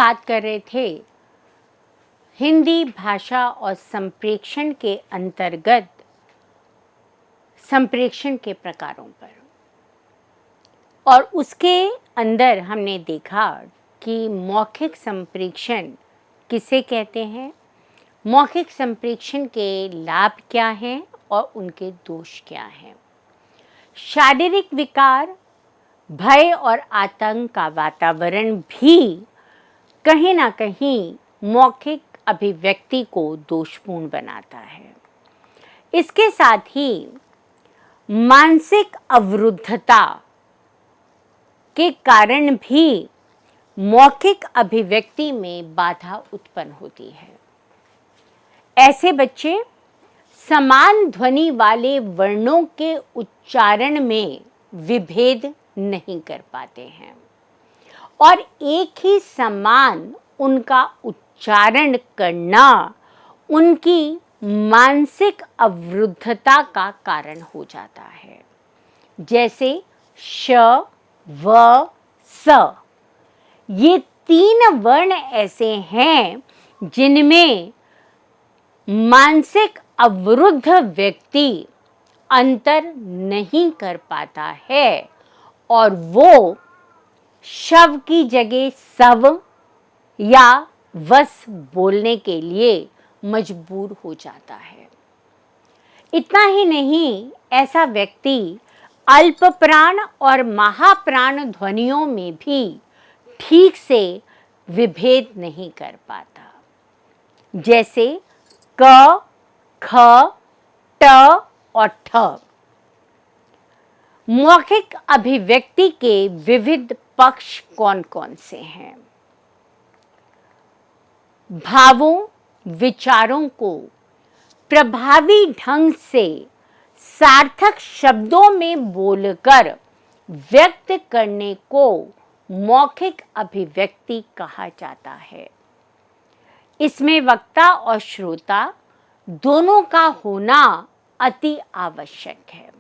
बात कर रहे थे हिंदी भाषा और संप्रेषण के अंतर्गत संप्रेषण के प्रकारों पर, और उसके अंदर हमने देखा कि मौखिक संप्रेषण किसे कहते हैं, मौखिक संप्रेषण के लाभ क्या हैं और उनके दोष क्या हैं। शारीरिक विकार, भय और आतंक का वातावरण भी कहीं ना कहीं मौखिक अभिव्यक्ति को दोषपूर्ण बनाता है। इसके साथ ही मानसिक अवरुद्धता के कारण भी मौखिक अभिव्यक्ति में बाधा उत्पन्न होती है। ऐसे बच्चे समान ध्वनि वाले वर्णों के उच्चारण में विभेद नहीं कर पाते हैं और एक ही समान उनका उच्चारण करना उनकी मानसिक अवरुद्धता का कारण हो जाता है। जैसे श, व, स, ये 3 वर्ण ऐसे हैं जिनमें मानसिक अवरुद्ध व्यक्ति अंतर नहीं कर पाता है और वो शव की जगह सव या वस बोलने के लिए मजबूर हो जाता है। इतना ही नहीं, ऐसा व्यक्ति अल्प प्राण और महाप्राण ध्वनियों में भी ठीक से विभेद नहीं कर पाता। जैसे क, ख, ट और ठ। मौखिक अभिव्यक्ति के विविध पक्ष कौन कौन से हैं? भावों, विचारों को प्रभावी ढंग से सार्थक शब्दों में बोलकर व्यक्त करने को मौखिक अभिव्यक्ति कहा जाता है। इसमें वक्ता और श्रोता दोनों का होना अति आवश्यक है।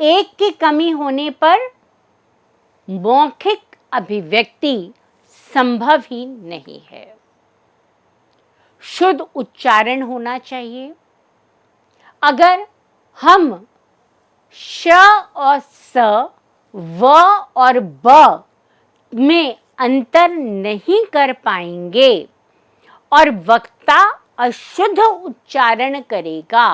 एक की कमी होने पर मौखिक अभिव्यक्ति संभव ही नहीं है। शुद्ध उच्चारण होना चाहिए। अगर हम श और स, व और ब में अंतर नहीं कर पाएंगे और वक्ता अशुद्ध उच्चारण करेगा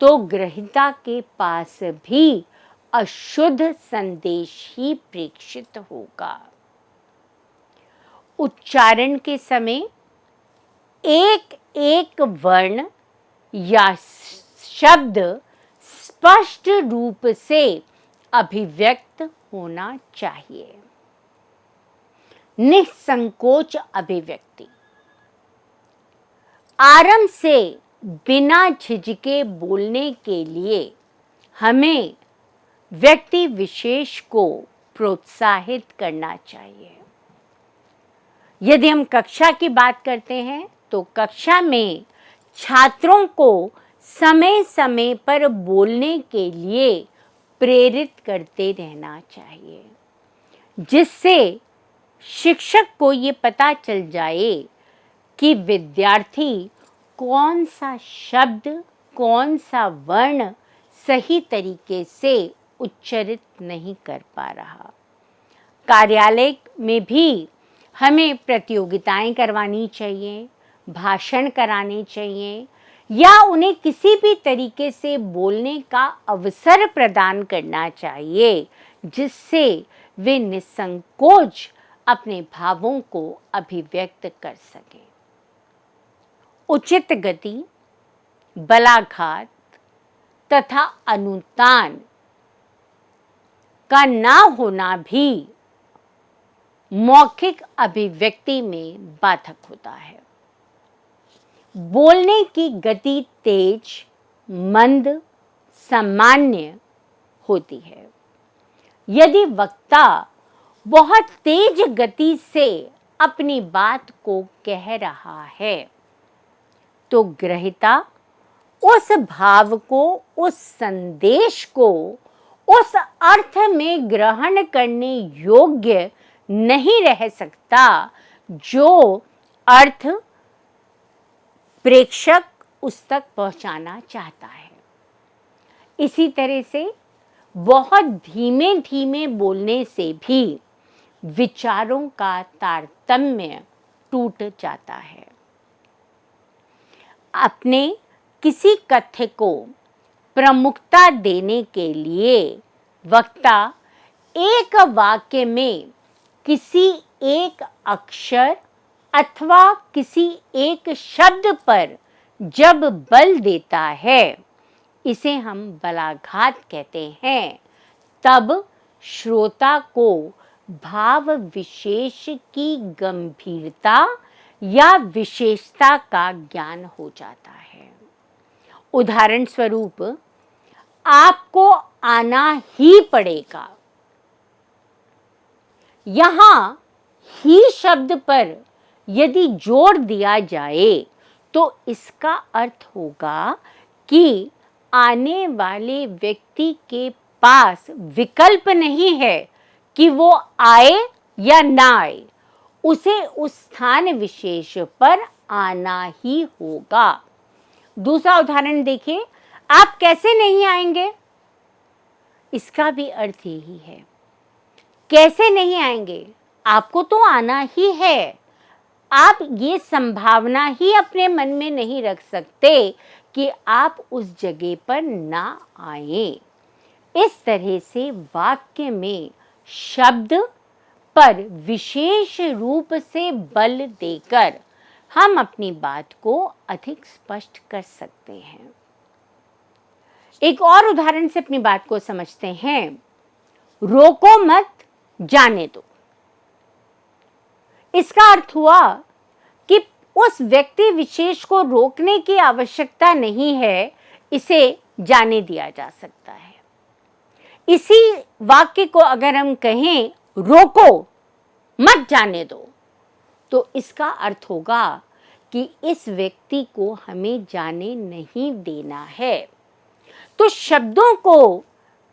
तो ग्रहिता के पास भी अशुद्ध संदेश ही प्रेषित होगा। उच्चारण के समय एक एक वर्ण या शब्द स्पष्ट रूप से अभिव्यक्त होना चाहिए। निसंकोच अभिव्यक्ति आरंभ से बिना झिझके बोलने के लिए हमें व्यक्ति विशेष को प्रोत्साहित करना चाहिए। यदि हम कक्षा की बात करते हैं तो कक्षा में छात्रों को समय समय पर बोलने के लिए प्रेरित करते रहना चाहिए, जिससे शिक्षक को ये पता चल जाए कि विद्यार्थी कौन सा शब्द, कौन सा वर्ण सही तरीके से उच्चारित नहीं कर पा रहा। कार्यालय में भी हमें प्रतियोगिताएं करवानी चाहिए, भाषण कराने चाहिए या उन्हें किसी भी तरीके से बोलने का अवसर प्रदान करना चाहिए, जिससे वे निसंकोच अपने भावों को अभिव्यक्त कर सकें। उचित गति, बलाघात तथा अनुतान का ना होना भी मौखिक अभिव्यक्ति में बाधक होता है। बोलने की गति तेज, मंद, सामान्य होती है। यदि वक्ता बहुत तेज गति से अपनी बात को कह रहा है तो ग्रहिता उस भाव को, उस संदेश को उस अर्थ में ग्रहण करने योग्य नहीं रह सकता जो अर्थ प्रेक्षक उस तक पहुंचाना चाहता है। इसी तरह से बहुत धीमे धीमे बोलने से भी विचारों का तारतम्य टूट जाता है। अपने किसी कथ्य को प्रमुखता देने के लिए वक्ता एक वाक्य में किसी एक अक्षर अथवा किसी एक शब्द पर जब बल देता है, इसे हम बलाघात कहते हैं, तब श्रोता को भाव विशेष की गंभीरता या विशेषता का ज्ञान हो जाता है। उदाहरण स्वरूप, आपको आना ही पड़ेगा, यहां ही शब्द पर यदि जोर दिया जाए तो इसका अर्थ होगा कि आने वाले व्यक्ति के पास विकल्प नहीं है कि वो आए या ना आए, उसे उस स्थान विशेष पर आना ही होगा। दूसरा उदाहरण देखिए, आप कैसे नहीं आएंगे, इसका भी अर्थ यही है। कैसे नहीं आएंगे, आपको तो आना ही है। आप ये संभावना ही अपने मन में नहीं रख सकते कि आप उस जगह पर ना आए। इस तरह से वाक्य में शब्द पर विशेष रूप से बल देकर हम अपनी बात को अधिक स्पष्ट कर सकते हैं। एक और उदाहरण से अपनी बात को समझते हैं। रोको मत, जाने दो। इसका अर्थ हुआ कि उस व्यक्ति विशेष को रोकने की आवश्यकता नहीं है, इसे जाने दिया जा सकता है। इसी वाक्य को अगर हम कहें रोको मत, जाने दो, तो इसका अर्थ होगा कि इस व्यक्ति को हमें जाने नहीं देना है। तो शब्दों को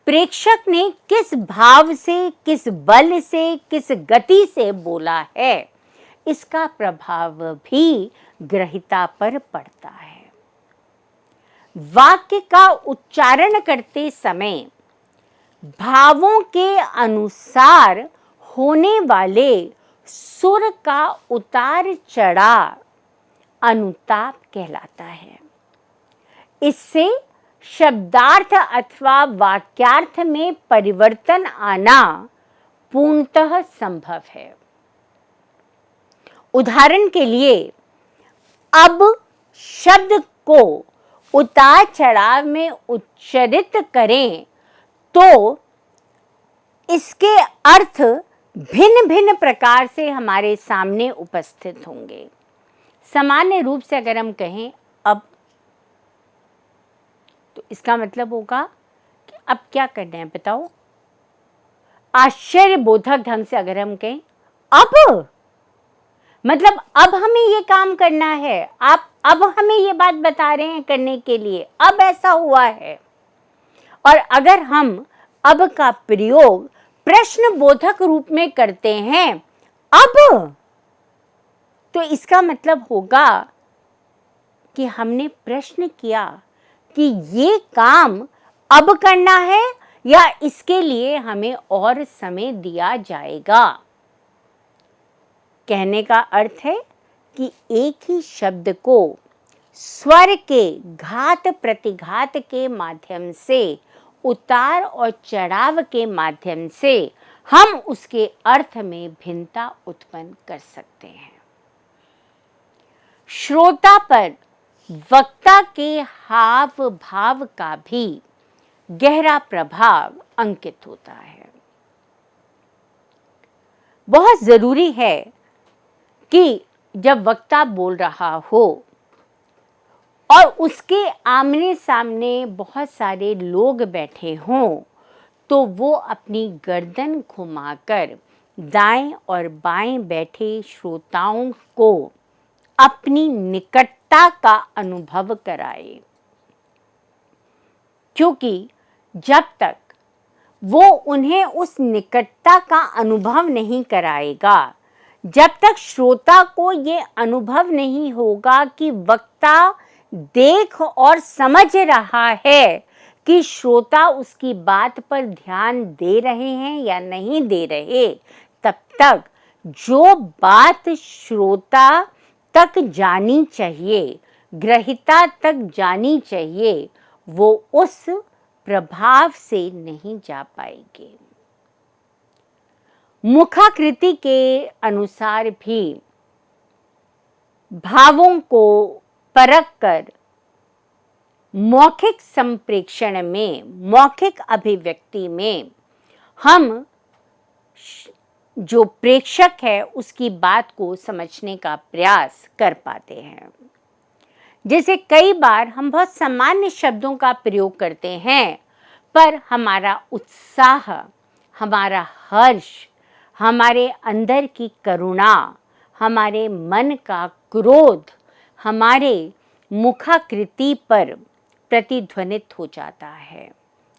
प्रेक्षक ने किस भाव से, किस बल से, किस गति से बोला है, इसका प्रभाव भी ग्रहिता पर पड़ता है। वाक्य का उच्चारण करते समय भावों के अनुसार होने वाले सुर का उतार चढ़ाव अनुताप कहलाता है। इससे शब्दार्थ अथवा वाक्यार्थ में परिवर्तन आना पूर्णतः संभव है। उदाहरण के लिए, अब शब्द को उतार चढ़ाव में उच्चारित करें तो इसके अर्थ भिन्न भिन्न प्रकार से हमारे सामने उपस्थित होंगे। सामान्य रूप से अगर हम कहें अब, तो इसका मतलब होगा कि अब क्या करना है बताओ। आश्चर्यबोधक ढंग से अगर हम कहें अब, मतलब अब हमें ये काम करना है, आप अब हमें ये बात बता रहे हैं करने के लिए, अब ऐसा हुआ है। और अगर हम अब का प्रयोग प्रश्नबोधक रूप में करते हैं अब, तो इसका मतलब होगा कि हमने प्रश्न किया कि ये काम अब करना है या इसके लिए हमें और समय दिया जाएगा। कहने का अर्थ है कि एक ही शब्द को स्वर के घात प्रतिघात के माध्यम से, उतार और चढ़ाव के माध्यम से हम उसके अर्थ में भिन्नता उत्पन्न कर सकते हैं। श्रोता पर वक्ता के हाव भाव का भी गहरा प्रभाव अंकित होता है। बहुत जरूरी है कि जब वक्ता बोल रहा हो और उसके आमने सामने बहुत सारे लोग बैठे हों, तो वो अपनी गर्दन घुमाकर दाएं और बाएं बैठे श्रोताओं को अपनी निकटता का अनुभव कराए, क्योंकि जब तक वो उन्हें उस निकटता का अनुभव नहीं कराएगा, जब तक श्रोता को ये अनुभव नहीं होगा कि वक्ता देख और समझ रहा है कि श्रोता उसकी बात पर ध्यान दे रहे हैं या नहीं दे रहे, तब तक जो बात श्रोता तक जानी चाहिए, ग्रहिता तक जानी चाहिए, वो उस प्रभाव से नहीं जा पाएगी। मुखाकृति के अनुसार भी भावों को परखकर मौखिक संप्रेषण में, मौखिक अभिव्यक्ति में हम जो प्रेक्षक है उसकी बात को समझने का प्रयास कर पाते हैं। जैसे कई बार हम बहुत सामान्य शब्दों का प्रयोग करते हैं, पर हमारा उत्साह, हमारा हर्ष, हमारे अंदर की करुणा, हमारे मन का क्रोध हमारे मुखाकृति पर प्रतिध्वनित हो जाता है,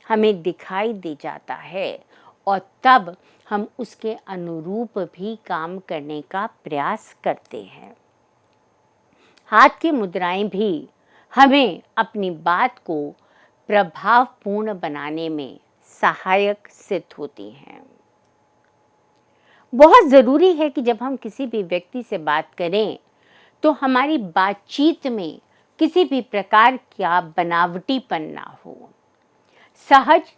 हमें दिखाई दे जाता है, और तब हम उसके अनुरूप भी काम करने का प्रयास करते हैं। हाथ की मुद्राएं भी हमें अपनी बात को प्रभावपूर्ण बनाने में सहायक सिद्ध होती हैं। बहुत ज़रूरी है कि जब हम किसी भी व्यक्ति से बात करें तो हमारी बातचीत में किसी भी प्रकार का बनावटीपन ना हो। सहज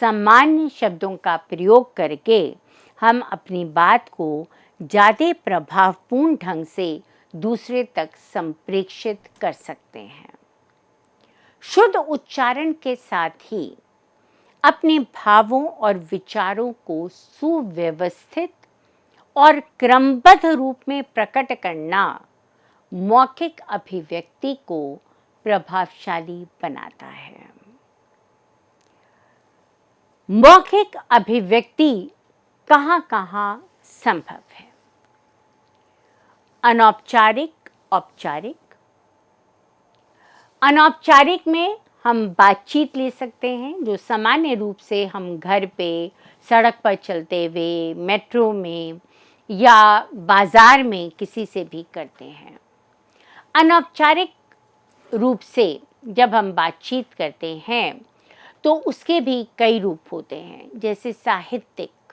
सामान्य शब्दों का प्रयोग करके हम अपनी बात को ज़्यादा प्रभावपूर्ण ढंग से दूसरे तक संप्रेषित कर सकते हैं। शुद्ध उच्चारण के साथ ही अपने भावों और विचारों को सुव्यवस्थित और क्रमबद्ध रूप में प्रकट करना मौखिक अभिव्यक्ति को प्रभावशाली बनाता है। मौखिक अभिव्यक्ति कहाँ-कहाँ संभव है? अनौपचारिक, औपचारिक। अनौपचारिक में हम बातचीत ले सकते हैं, जो सामान्य रूप से हम घर पे, सड़क पर चलते हुए, मेट्रो में या बाजार में किसी से भी करते हैं। अनौपचारिक रूप से जब हम बातचीत करते हैं तो उसके भी कई रूप होते हैं, जैसे साहित्यिक,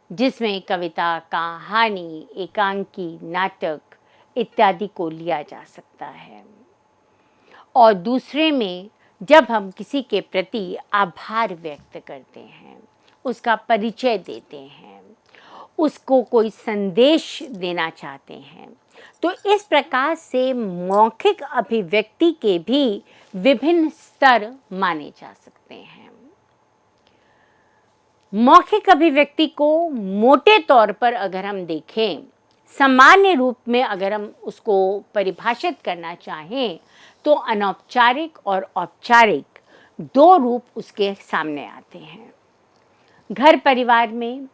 जिसमें कविता, कहानी, एकांकी, नाटक इत्यादि को लिया जा सकता है। और दूसरे में जब हम किसी के प्रति आभार व्यक्त करते हैं, उसका परिचय देते हैं, उसको कोई संदेश देना चाहते हैं, तो इस प्रकार से मौखिक अभिव्यक्ति के भी विभिन्न स्तर माने जा सकते हैं। मौखिक अभिव्यक्ति को मोटे तौर पर अगर हम देखें, सामान्य रूप में अगर हम उसको परिभाषित करना चाहें, तो अनौपचारिक और औपचारिक दो रूप उसके सामने आते हैं। घर परिवार में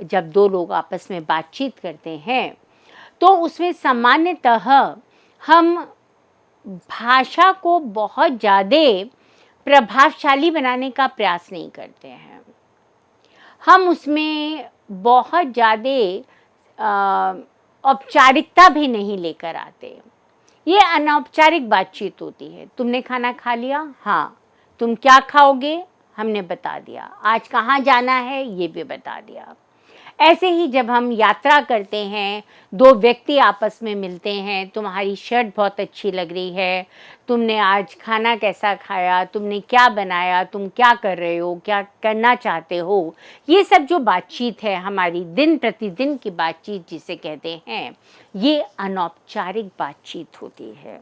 जब दो लोग आपस में बातचीत करते हैं तो उसमें सामान्यतः हम भाषा को बहुत ज़्यादा प्रभावशाली बनाने का प्रयास नहीं करते हैं। हम उसमें बहुत ज़्यादा औपचारिकता भी नहीं लेकर आते। ये अनौपचारिक बातचीत होती है। तुमने खाना खा लिया? हाँ। तुम क्या खाओगे? हमने बता दिया। आज कहाँ जाना है? ये भी बता दिया। ऐसे ही जब हम यात्रा करते हैं, दो व्यक्ति आपस में मिलते हैं, तुम्हारी शर्ट बहुत अच्छी लग रही है, तुमने आज खाना कैसा खाया, तुमने क्या बनाया, तुम क्या कर रहे हो, क्या करना चाहते हो, ये सब जो बातचीत है, हमारी दिन प्रतिदिन की बातचीत जिसे कहते हैं, ये अनौपचारिक बातचीत होती है।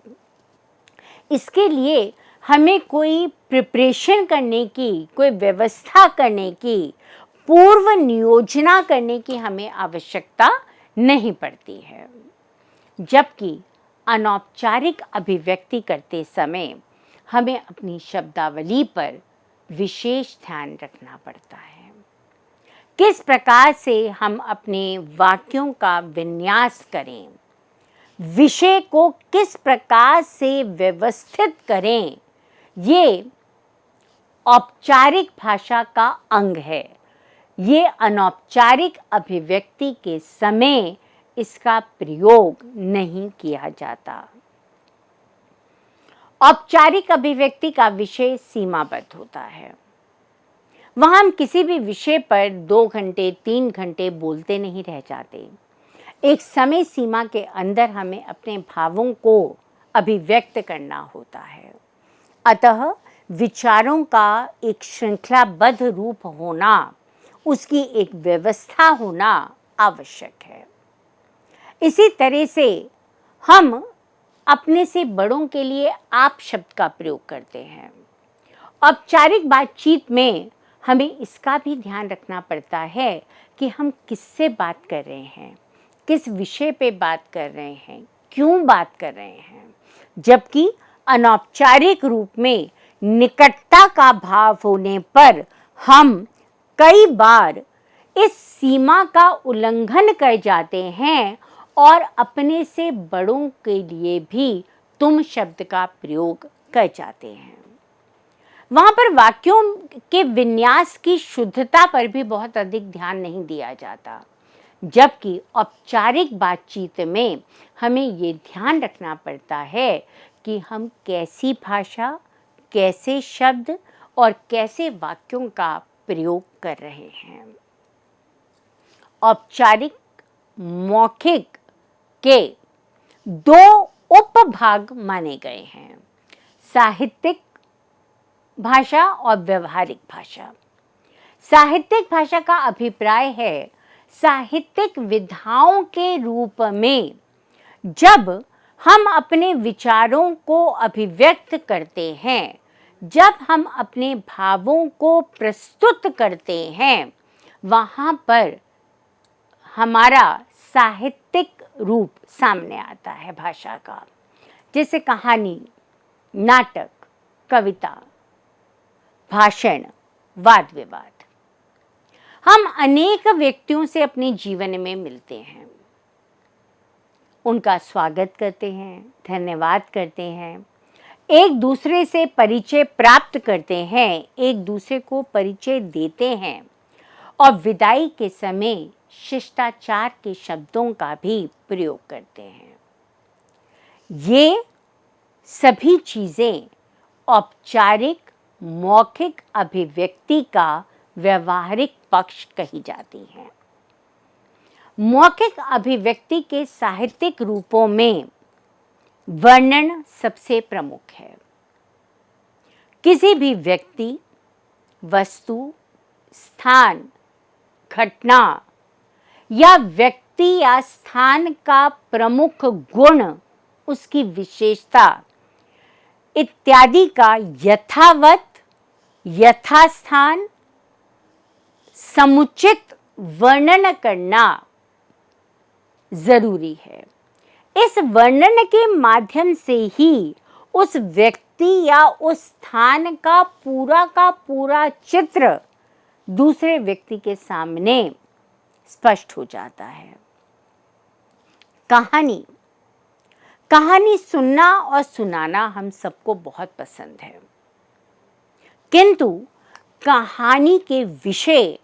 इसके लिए हमें कोई प्रिपरेशन करने की, कोई व्यवस्था करने की, पूर्व नियोजना करने की हमें आवश्यकता नहीं पड़ती है। जबकि अनौपचारिक अभिव्यक्ति करते समय हमें अपनी शब्दावली पर विशेष ध्यान रखना पड़ता है। किस प्रकार से हम अपने वाक्यों का विन्यास करें, विषय को किस प्रकार से व्यवस्थित करें, ये औपचारिक भाषा का अंग है। ये अनौपचारिक अभिव्यक्ति के समय इसका प्रयोग नहीं किया जाता। औपचारिक अभिव्यक्ति का विषय सीमाबद्ध होता है। वहाँ हम किसी भी विषय पर 2 घंटे 3 घंटे बोलते नहीं रह जाते। एक समय सीमा के अंदर हमें अपने भावों को अभिव्यक्त करना होता है। अतः विचारों का एक श्रृंखलाबद्ध रूप होना, उसकी एक व्यवस्था होना आवश्यक है। इसी तरह से हम अपने से बड़ों के लिए आप शब्द का प्रयोग करते हैं। औपचारिक बातचीत में हमें इसका भी ध्यान रखना पड़ता है कि हम किससे बात कर रहे हैं, किस विषय पे बात कर रहे हैं, क्यों बात कर रहे हैं। जबकि अनौपचारिक रूप में निकटता का भाव होने पर हम कई बार इस सीमा का उल्लंघन कर जाते हैं और अपने से बड़ों के लिए भी तुम शब्द का प्रयोग कर जाते हैं। वहाँ पर वाक्यों के विन्यास की शुद्धता पर भी बहुत अधिक ध्यान नहीं दिया जाता। जबकि औपचारिक बातचीत में हमें ये ध्यान रखना पड़ता है कि हम कैसी भाषा, कैसे शब्द और कैसे वाक्यों का प्रयोग कर रहे हैं। औपचारिक मौखिक के 2 उपभाग माने गए हैं, साहित्यिक भाषा और व्यवहारिक भाषा। साहित्यिक भाषा का अभिप्राय है साहित्यिक विधाओं के रूप में जब हम अपने विचारों को अभिव्यक्त करते हैं, जब हम अपने भावों को प्रस्तुत करते हैं, वहाँ पर हमारा साहित्यिक रूप सामने आता है भाषा का। जैसे कहानी, नाटक, कविता, भाषण, वाद विवाद। हम अनेक व्यक्तियों से अपने जीवन में मिलते हैं, उनका स्वागत करते हैं, धन्यवाद करते हैं, एक दूसरे से परिचय प्राप्त करते हैं, एक दूसरे को परिचय देते हैं और विदाई के समय शिष्टाचार के शब्दों का भी प्रयोग करते हैं। ये सभी चीज़ें औपचारिक मौखिक अभिव्यक्ति का व्यवहारिक पक्ष कही जाती हैं। मौखिक अभिव्यक्ति के साहित्यिक रूपों में वर्णन सबसे प्रमुख है। किसी भी व्यक्ति, वस्तु, स्थान, घटना या व्यक्ति या स्थान का प्रमुख गुण, उसकी विशेषता इत्यादि का यथावत, यथास्थान, समुचित वर्णन करना जरूरी है। इस वर्णन के माध्यम से ही उस व्यक्ति या उस स्थान का पूरा चित्र दूसरे व्यक्ति के सामने स्पष्ट हो जाता है। कहानी सुनना और सुनाना हम सबको बहुत पसंद है, किंतु कहानी के विषय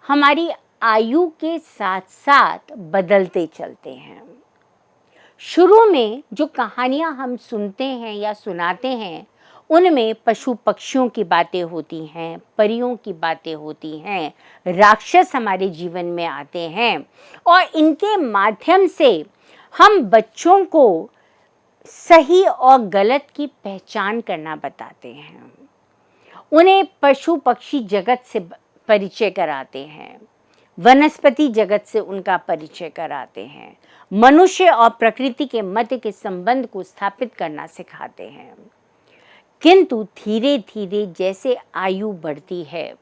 हमारी आयु के साथ साथ बदलते चलते हैं। शुरू में जो कहानियाँ हम सुनते हैं या सुनाते हैं, उनमें पशु पक्षियों की बातें होती हैं, परियों की बातें होती हैं, राक्षस हमारे जीवन में आते हैं और इनके माध्यम से हम बच्चों को सही और गलत की पहचान करना बताते हैं। उन्हें पशु पक्षी जगत से परिचय कराते हैं, वनस्पति जगत से उनका परिचय कराते हैं, मनुष्य और प्रकृति के मध्य के संबंध को स्थापित करना सिखाते हैं। किंतु धीरे धीरे जैसे आयु बढ़ती है,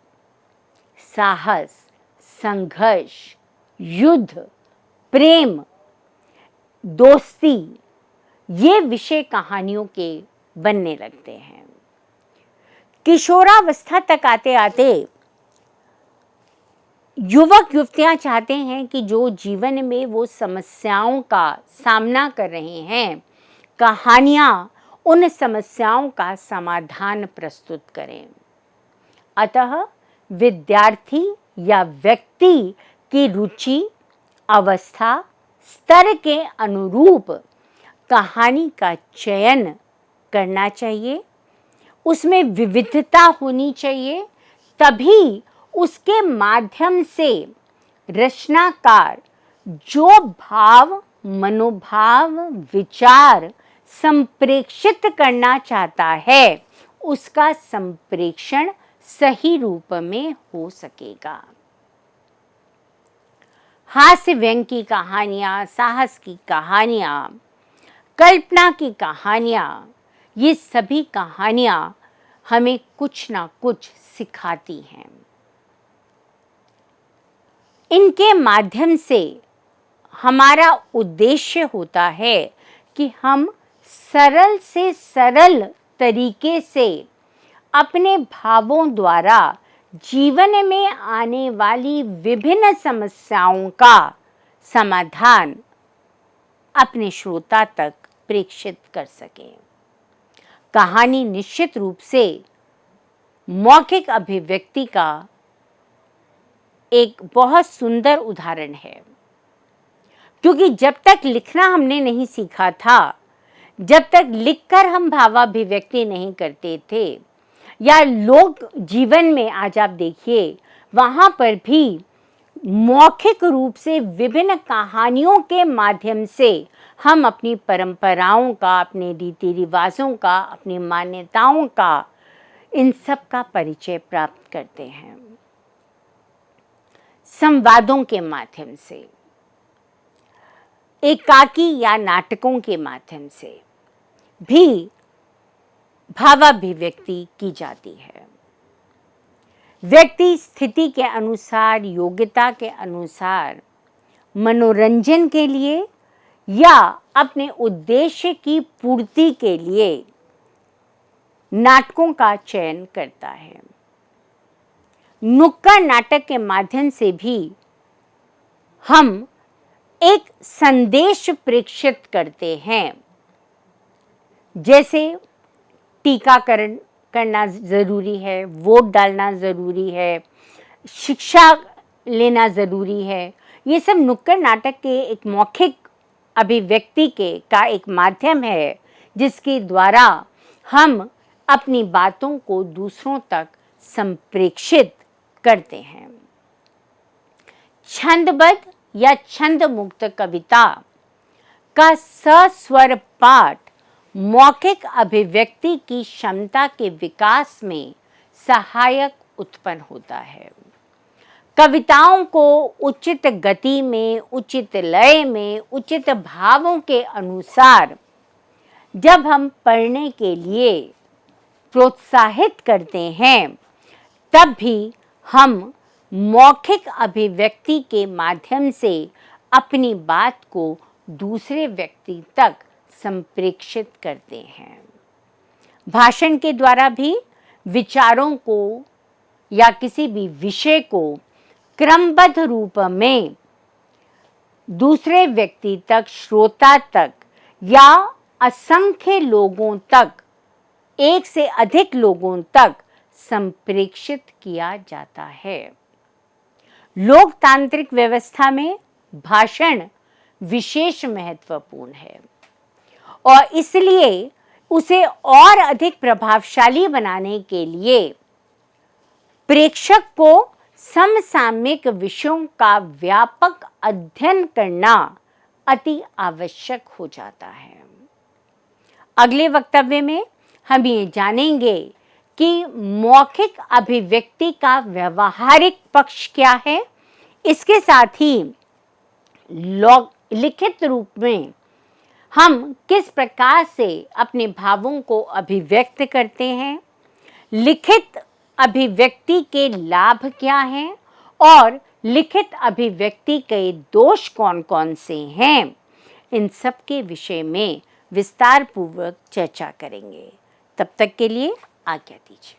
साहस, संघर्ष, युद्ध, प्रेम, दोस्ती, ये विषय कहानियों के बनने लगते हैं। किशोरावस्था तक आते आते युवक युवतियां चाहते हैं कि जो जीवन में वो समस्याओं का सामना कर रहे हैं, कहानियां उन समस्याओं का समाधान प्रस्तुत करें। अतः विद्यार्थी या व्यक्ति की रुचि, अवस्था, स्तर के अनुरूप कहानी का चयन करना चाहिए, उसमें विविधता होनी चाहिए, तभी उसके माध्यम से रचनाकार जो भाव, मनोभाव, विचार संप्रेषित करना चाहता है उसका संप्रेषण सही रूप में हो सकेगा। हास्य व्यंग की कहानियाँ, साहस की कहानियाँ, कल्पना की कहानियाँ, ये सभी कहानियाँ हमें कुछ ना कुछ सिखाती हैं। इनके माध्यम से हमारा उद्देश्य होता है कि हम सरल से सरल तरीके से अपने भावों द्वारा जीवन में आने वाली विभिन्न समस्याओं का समाधान अपने श्रोता तक प्रेषित कर सकें। कहानी निश्चित रूप से मौखिक अभिव्यक्ति का एक बहुत सुंदर उदाहरण है, क्योंकि जब तक लिखना हमने नहीं सीखा था, जब तक लिखकर हम भावाभिव्यक्ति नहीं करते थे, या लोक जीवन में आज आप देखिए वहाँ पर भी मौखिक रूप से विभिन्न कहानियों के माध्यम से हम अपनी परंपराओं का, अपने रीति रिवाजों का, अपनी मान्यताओं का, इन सब का परिचय प्राप्त करते हैं। संवादों के माध्यम से, एकाकी या नाटकों के माध्यम से भी भावाभिव्यक्ति की जाती है। व्यक्ति स्थिति के अनुसार, योग्यता के अनुसार मनोरंजन के लिए या अपने उद्देश्य की पूर्ति के लिए नाटकों का चयन करता है। नुक्कड़ नाटक के माध्यम से भी हम एक संदेश प्रेषित करते हैं, जैसे टीकाकरण करना ज़रूरी है, वोट डालना ज़रूरी है, शिक्षा लेना ज़रूरी है। ये सब नुक्कड़ नाटक के एक मौखिक अभिव्यक्ति का एक माध्यम है, जिसके द्वारा हम अपनी बातों को दूसरों तक संप्रेषित करते हैं। छंदबद्ध या छंद मुक्त कविता का सस्वर पाठ मौखिक अभिव्यक्ति की क्षमता के विकास में सहायक उत्पन्न होता है। कविताओं को उचित गति में, उचित लय में, उचित भावों के अनुसार जब हम पढ़ने के लिए प्रोत्साहित करते हैं, तब भी हम मौखिक अभिव्यक्ति के माध्यम से अपनी बात को दूसरे व्यक्ति तक संप्रेषित करते हैं। भाषण के द्वारा भी विचारों को या किसी भी विषय को क्रमबद्ध रूप में दूसरे व्यक्ति तक, श्रोता तक या असंख्य लोगों तक, एक से अधिक लोगों तक संप्रेषित किया जाता है। लोकतांत्रिक व्यवस्था में भाषण विशेष महत्वपूर्ण है और इसलिए उसे और अधिक प्रभावशाली बनाने के लिए प्रेक्षक को समसामयिक विषयों का व्यापक अध्ययन करना अति आवश्यक हो जाता है। अगले वक्तव्य में हम ये जानेंगे कि मौखिक अभिव्यक्ति का व्यवहारिक पक्ष क्या है, इसके साथ ही लिखित रूप में हम किस प्रकार से अपने भावों को अभिव्यक्त करते हैं, लिखित अभिव्यक्ति के लाभ क्या हैं और लिखित अभिव्यक्ति के दोष कौन कौन से हैं, इन सब के विषय में विस्तार पूर्वक चर्चा करेंगे। तब तक के लिए आज्ञा दीजिए।